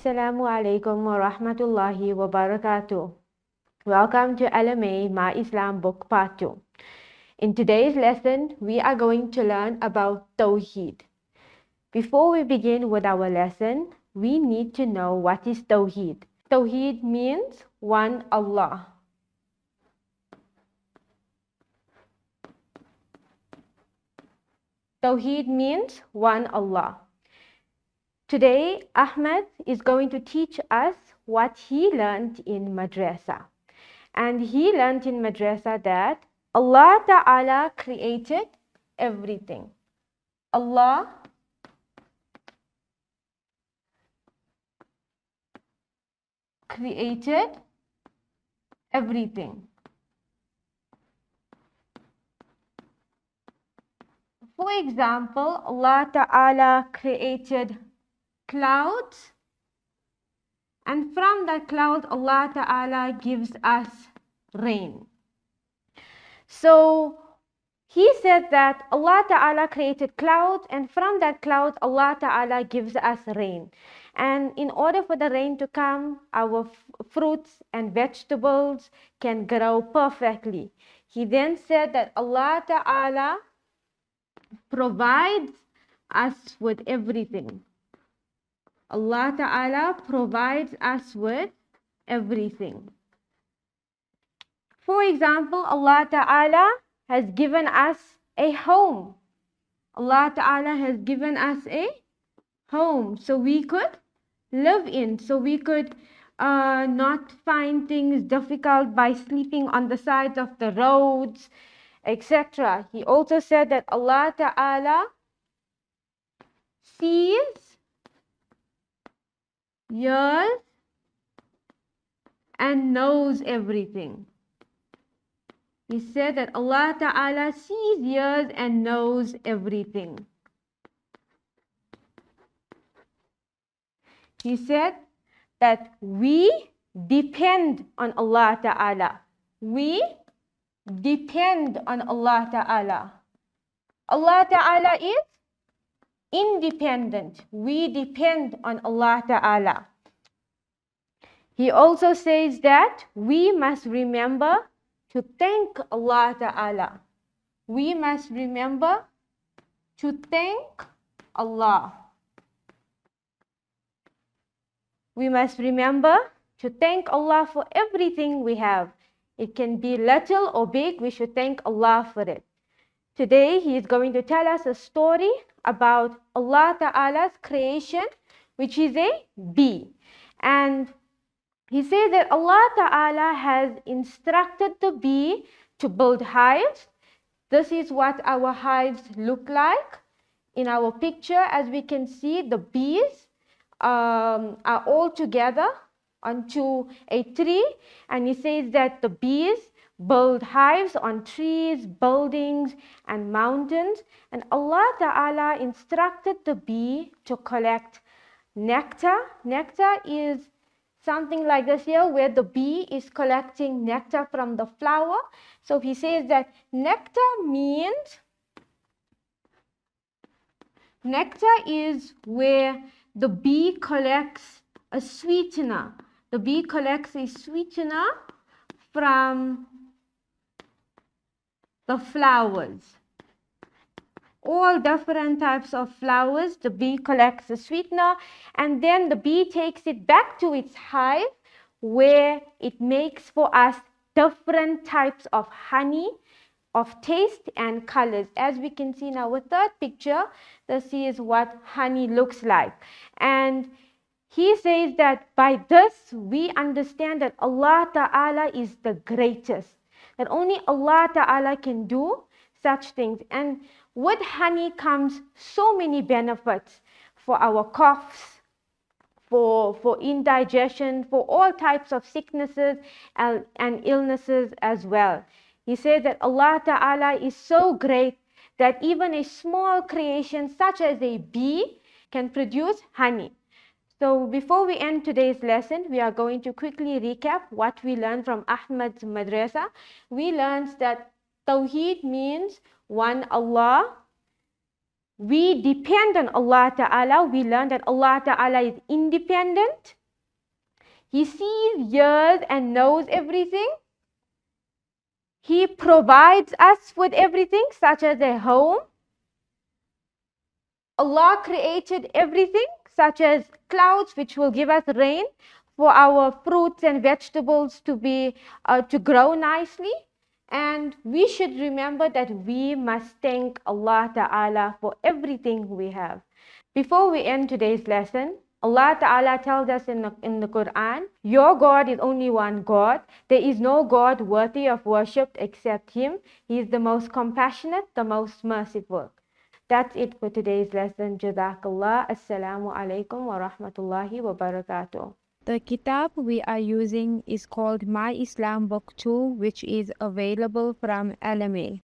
Assalamu alaikum wa rahmatullahi wa barakatuh. Welcome to LMA My Islam Book Part 2. In today's lesson, we are going to learn about Tauheed. Before we begin with our lesson, we need to know what is Tauheed. Tauheed means one Allah. Tauheed means one Allah. Today, Ahmed is going to teach us what he learned in Madrasa. And he learned in Madrasa that Allah Ta'ala created everything. Allah created everything. For example, Allah Ta'ala created clouds, and from that cloud Allah Ta'ala gives us rain. So he said that Allah Ta'ala created clouds, and from that cloud Allah Ta'ala gives us rain. And in order for the rain to come, our fruits and vegetables can grow perfectly. He then said that Allah Ta'ala provides us with everything. Allah Ta'ala provides us with everything. For example, Allah Ta'ala has given us a home. Allah Ta'ala has given us a home so we could live in, so we could not find things difficult by sleeping on the sides of the roads, etc. He also said that Allah Ta'ala sees, hears, and knows everything. He said that Allah Ta'ala sees, hears, and knows everything. He said that we depend on Allah Ta'ala. We depend on Allah Ta'ala. Allah Ta'ala is independent. We depend on Allah Ta'ala. He also says that we must remember to thank Allah Ta'ala. We must remember to thank Allah. We must remember to thank Allah for everything we have. It can be little or big, we should thank Allah for it. Today, he is going to tell us a story about Allah Ta'ala's creation, which is a bee. And he says that Allah Ta'ala has instructed the bee to build hives. This is what our hives look like. In our picture, as we can see, the bees are all together onto a tree. And he says that the bees build hives on trees, buildings, and mountains. And Allah Ta'ala instructed the bee to collect nectar. Nectar is something like this here, where the bee is collecting nectar from the flower. So he says that nectar is where the bee collects a sweetener. The bee collects a sweetener from the flowers. All different types of flowers, the bee collects the sweetener, and then the bee takes it back to its hive, where it makes for us different types of honey of taste and colors. As we can see in our third picture, this is what honey looks like. And he says that by this we understand that Allah Ta'ala is the greatest, that only Allah Ta'ala can do such things. And with honey comes so many benefits for our coughs, for indigestion, for all types of sicknesses and illnesses as well. He said that Allah Ta'ala is so great that even a small creation such as a bee can produce honey. So before we end today's lesson, we are going to quickly recap what we learned from Ahmad's Madrasa. We learned that Tauheed means one Allah. We depend on Allah Ta'ala. We learn that Allah Ta'ala is independent. He sees, hears, and knows everything. He provides us with everything, such as a home. Allah created everything, such as clouds, which will give us rain for our fruits and vegetables to grow nicely. And we should remember that we must thank Allah Ta'ala for everything we have. Before we end today's lesson, Allah Ta'ala tells us in the Quran, your God is only one God. There is no God worthy of worship except Him. He is the most compassionate, the most merciful. That's it for today's lesson. Jazakallah. Assalamu alaikum wa rahmatullahi wa barakatuh. The kitab we are using is called My Islam Book 2, which is available from LMA.